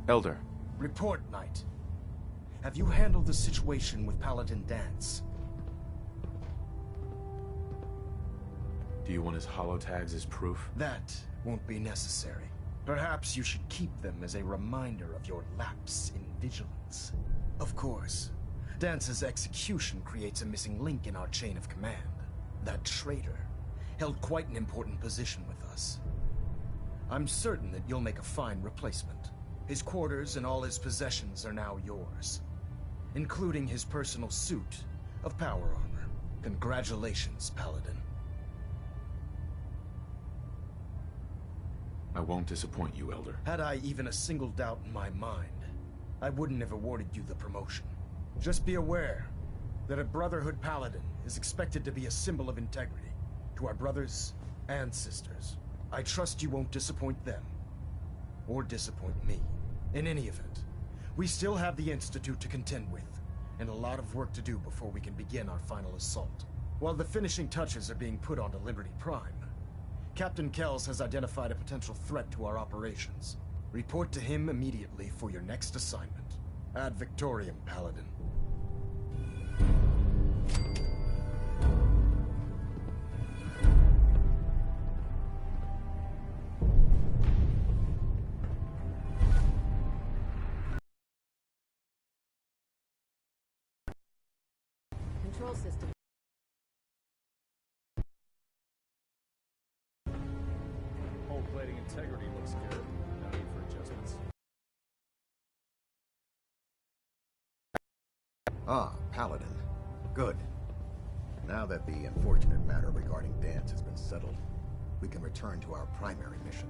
Elder. Report, Knight. Have you handled the situation with Paladin Dance? Do you want his holotags as proof? That won't be necessary. Perhaps you should keep them as a reminder of your lapse in vigilance. Of course, Dance's execution creates a missing link in our chain of command. That traitor held quite an important position with us. I'm certain that you'll make a fine replacement. His quarters and all his possessions are now yours, including his personal suit of power armor. Congratulations, Paladin. I won't disappoint you, Elder. Had I even a single doubt in my mind, I wouldn't have awarded you the promotion. Just be aware that a Brotherhood Paladin is expected to be a symbol of integrity to our brothers and sisters. I trust you won't disappoint them, or disappoint me. In any event, we still have the Institute to contend with, and a lot of work to do before we can begin our final assault. While the finishing touches are being put onto Liberty Prime, Captain Kells has identified a potential threat to our operations. Report to him immediately for your next assignment. Ad Victoriam, Paladin. Control system. Hull plating integrity looks good. No need for adjustments. Ah, Paladin. Good. Now that the unfortunate matter regarding Dance has been settled, we can return to our primary mission.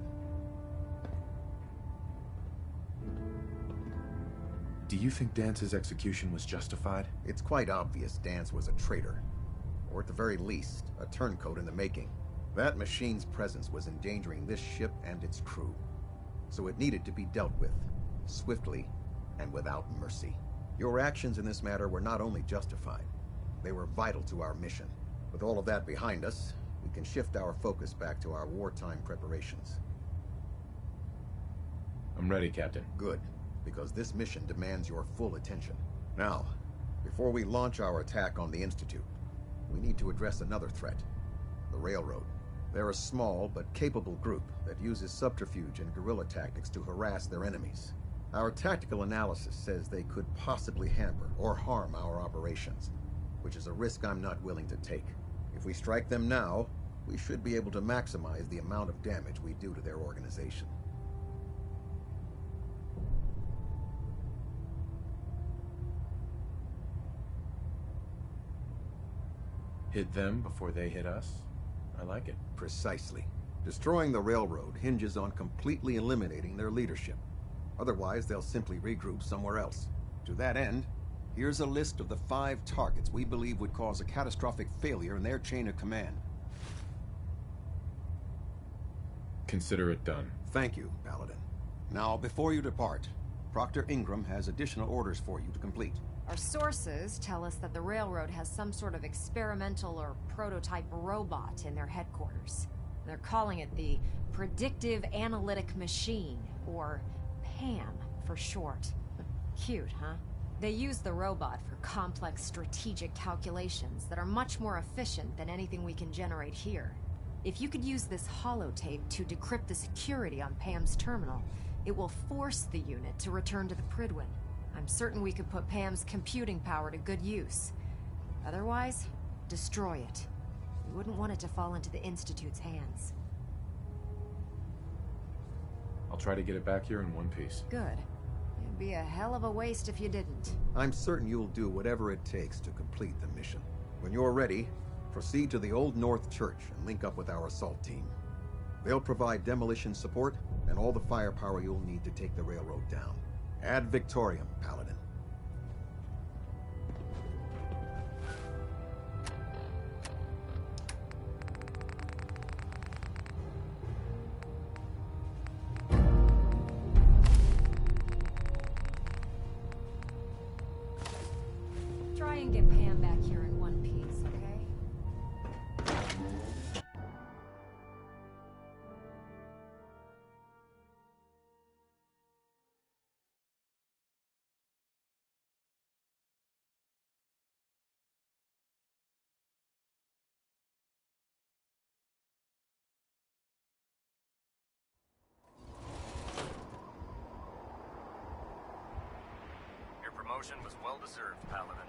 Do you think Dance's execution was justified? It's quite obvious Dance was a traitor, or at the very least, a turncoat in the making. That machine's presence was endangering this ship and its crew, so it needed to be dealt with, swiftly and without mercy. Your actions in this matter were not only justified, they were vital to our mission. With all of that behind us, we can shift our focus back to our wartime preparations. I'm ready, Captain. Good, because this mission demands your full attention. Now, before we launch our attack on the Institute, we need to address another threat, the Railroad. They're a small but capable group that uses subterfuge and guerrilla tactics to harass their enemies. Our tactical analysis says they could possibly hamper or harm our operations, which is a risk I'm not willing to take. If we strike them now, we should be able to maximize the amount of damage we do to their organization. Hit them before they hit us? I like it. Precisely. Destroying the railroad hinges on completely eliminating their leadership. Otherwise, they'll simply regroup somewhere else. To that end, here's a list of the 5 targets we believe would cause a catastrophic failure in their chain of command. Consider it done. Thank you, Paladin. Now, before you depart, Proctor Ingram has additional orders for you to complete. Our sources tell us that the Railroad has some sort of experimental or prototype robot in their headquarters. They're calling it the Predictive Analytic Machine, or PAM for short. Cute, huh? They use the robot for complex strategic calculations that are much more efficient than anything we can generate here. If you could use this holotape to decrypt the security on PAM's terminal, it will force the unit to return to the Prydwen. I'm certain we could put PAM's computing power to good use. Otherwise, destroy it. We wouldn't want it to fall into the Institute's hands. I'll try to get it back here in one piece. Good. It'd be a hell of a waste if you didn't. I'm certain you'll do whatever it takes to complete the mission. When you're ready, proceed to the Old North Church and link up with our assault team. They'll provide demolition support and all the firepower you'll need to take the railroad down. Ad Victoriam, Paladin. Try and get Pam back here in one piece. promotion was well deserved, Paladin.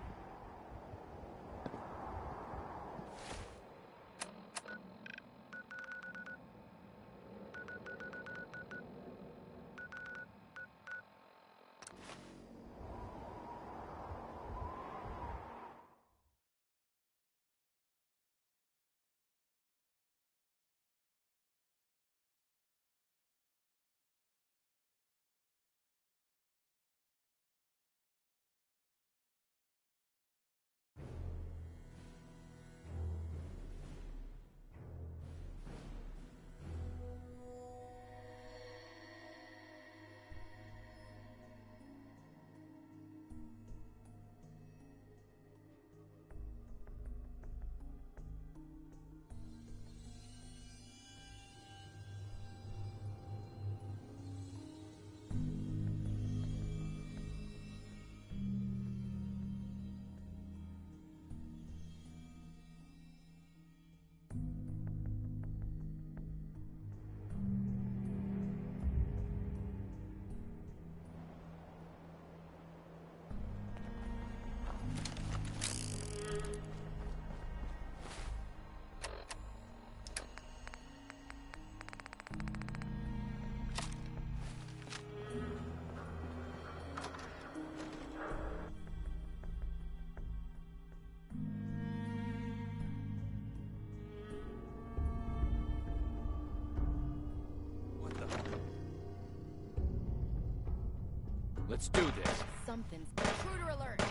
Let's do this. Something's... Intruder alert!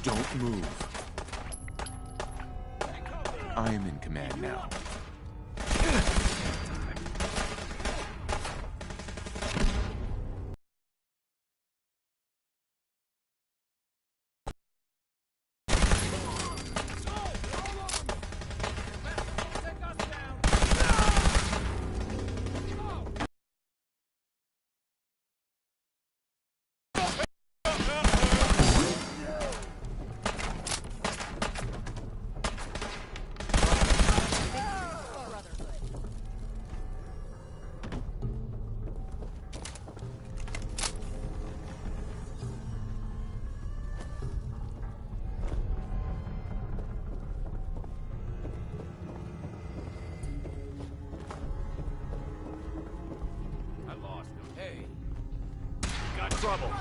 Don't move. I am in command now. Trouble.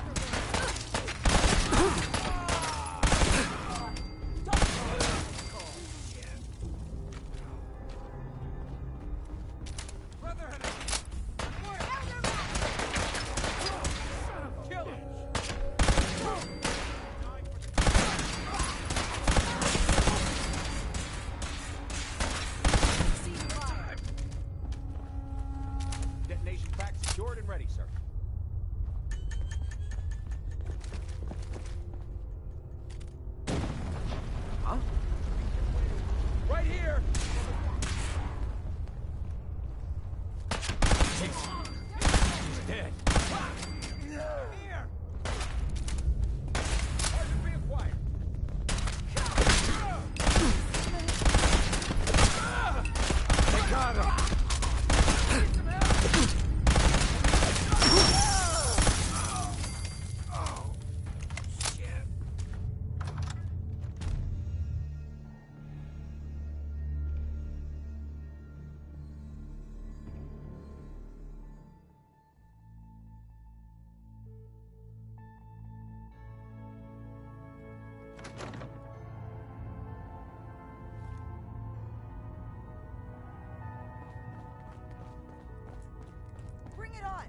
Detonation pack secured and ready, sir. Right here! He's dead. Here! Target reacquired. They got him! Bring it on!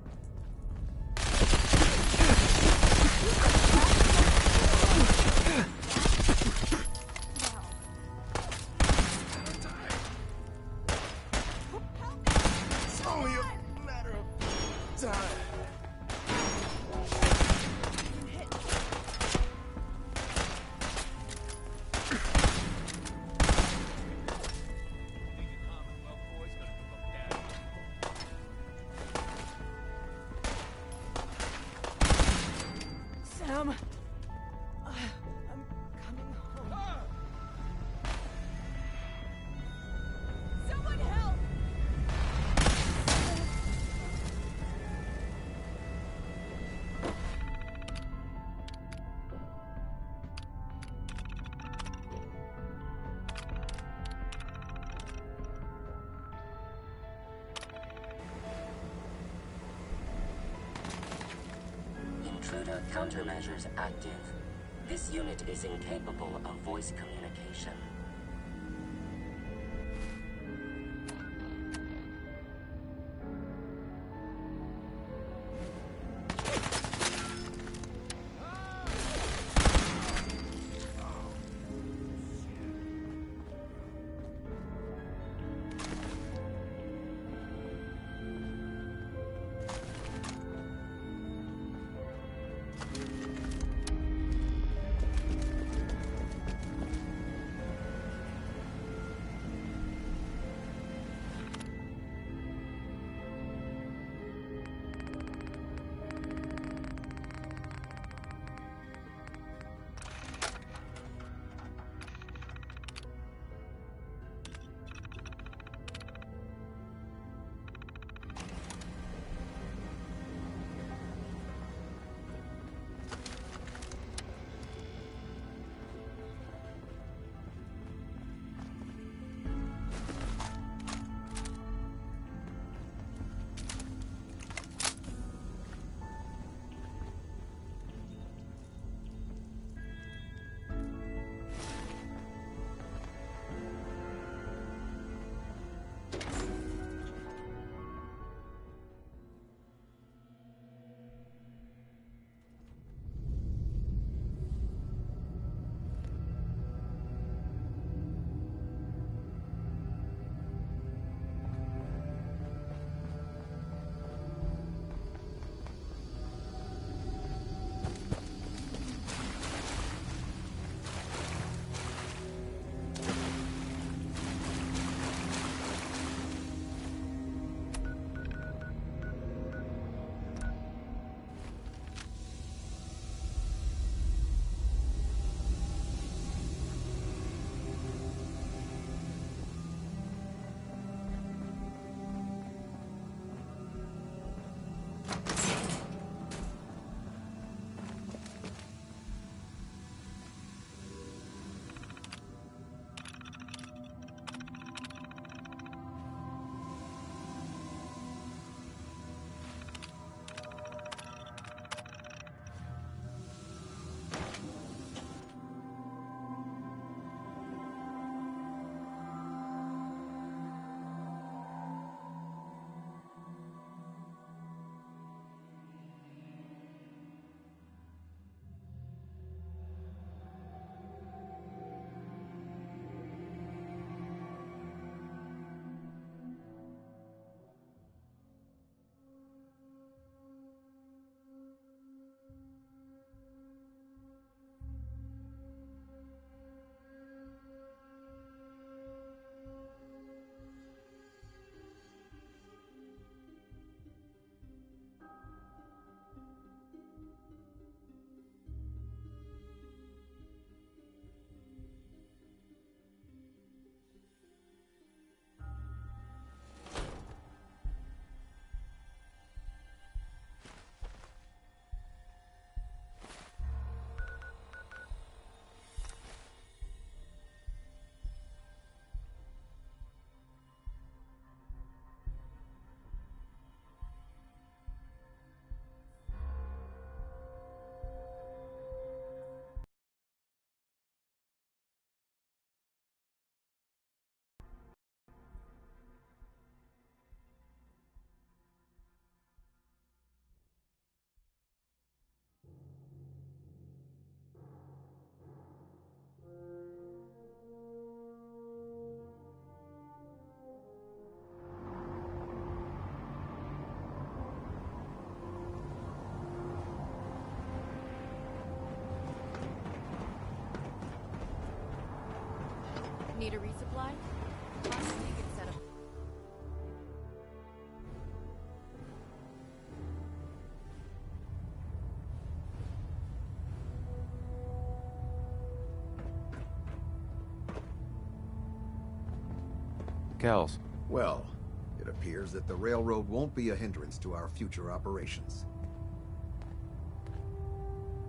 It's only a matter of time. Countermeasures active. This unit is incapable of voice communication. Need a resupply? Plus, you can set up. Kells. Well, it appears that the railroad won't be a hindrance to our future operations.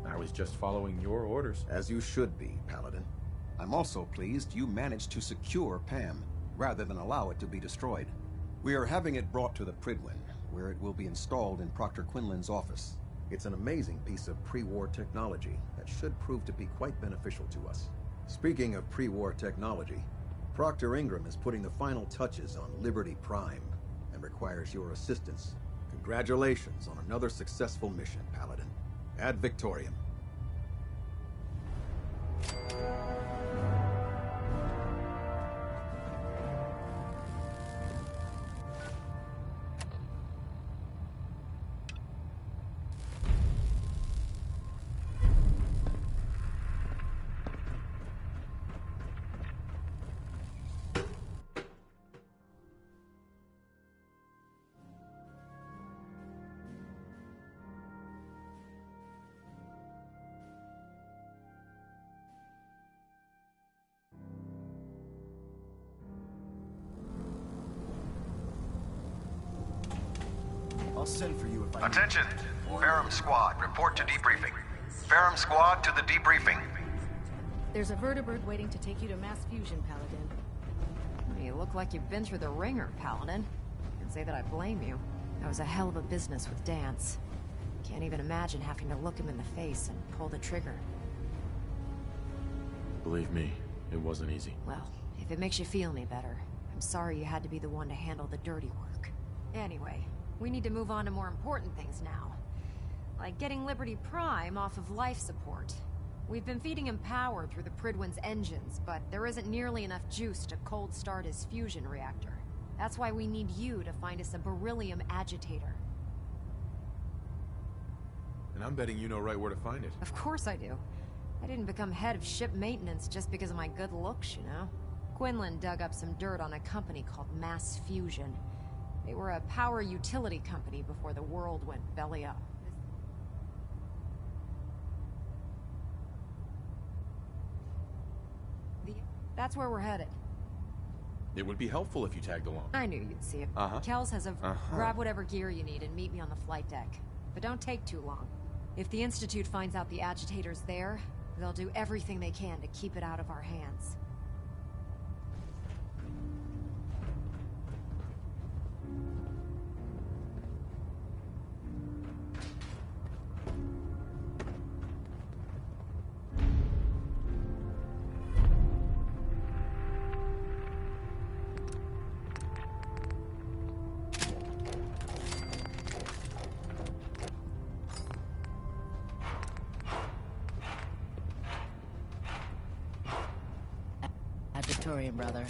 I was just following your orders. As you should be, Paladin. I'm also pleased you managed to secure Pam, rather than allow it to be destroyed. We are having it brought to the Pridwin, where it will be installed in Proctor Quinlan's office. It's an amazing piece of pre-war technology that should prove to be quite beneficial to us. Speaking of pre-war technology, Proctor Ingram is putting the final touches on Liberty Prime and requires your assistance. Congratulations on another successful mission, Paladin. Ad Victoriam. I'll send for you if I... Attention! Ferrum Squad, report to debriefing. Ferrum Squad to the debriefing. There's a vertibird waiting to take you to mass fusion, Paladin. You look like you've been through the ringer, Paladin. Can't say that I blame you. That was a hell of a business with Dance. Can't even imagine having to look him in the face and pull the trigger. Believe me, it wasn't easy. Well, if it makes you feel any better, I'm sorry you had to be the one to handle the dirty work. Anyway, we need to move on to more important things now. Like getting Liberty Prime off of life support. We've been feeding him power through the Pridwin's engines, but there isn't nearly enough juice to cold start his fusion reactor. That's why we need you to find us a beryllium agitator. And I'm betting you know right where to find it. Of course I do. I didn't become head of ship maintenance just because of my good looks, you know? Quinlan dug up some dirt on a company called Mass Fusion. They were a power utility company before the world went belly up. That's where we're headed. It would be helpful if you tagged along. I knew you'd see it. Kells has a... Grab whatever gear you need and meet me on the flight deck. But don't take too long. If the Institute finds out the agitator's there, they'll do everything they can to keep it out of our hands. Victorian, brother.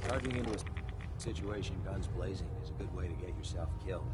Charging into a situation guns blazing is a good way to get yourself killed.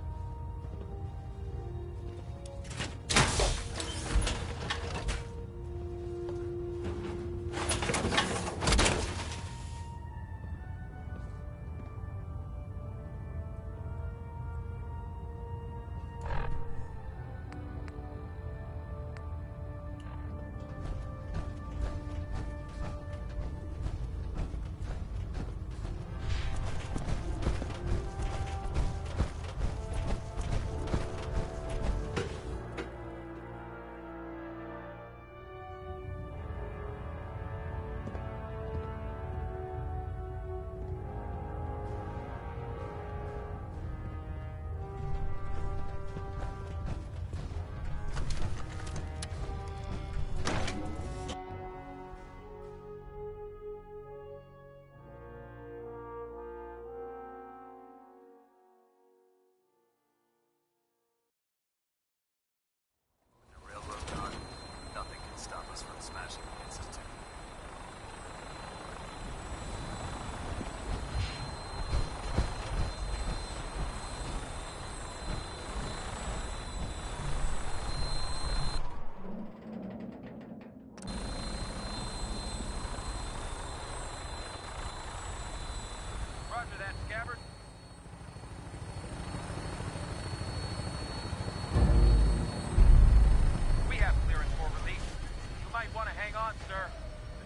on, sir.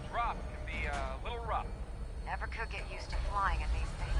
The drop can be a little rough. Never could get used to flying in these things.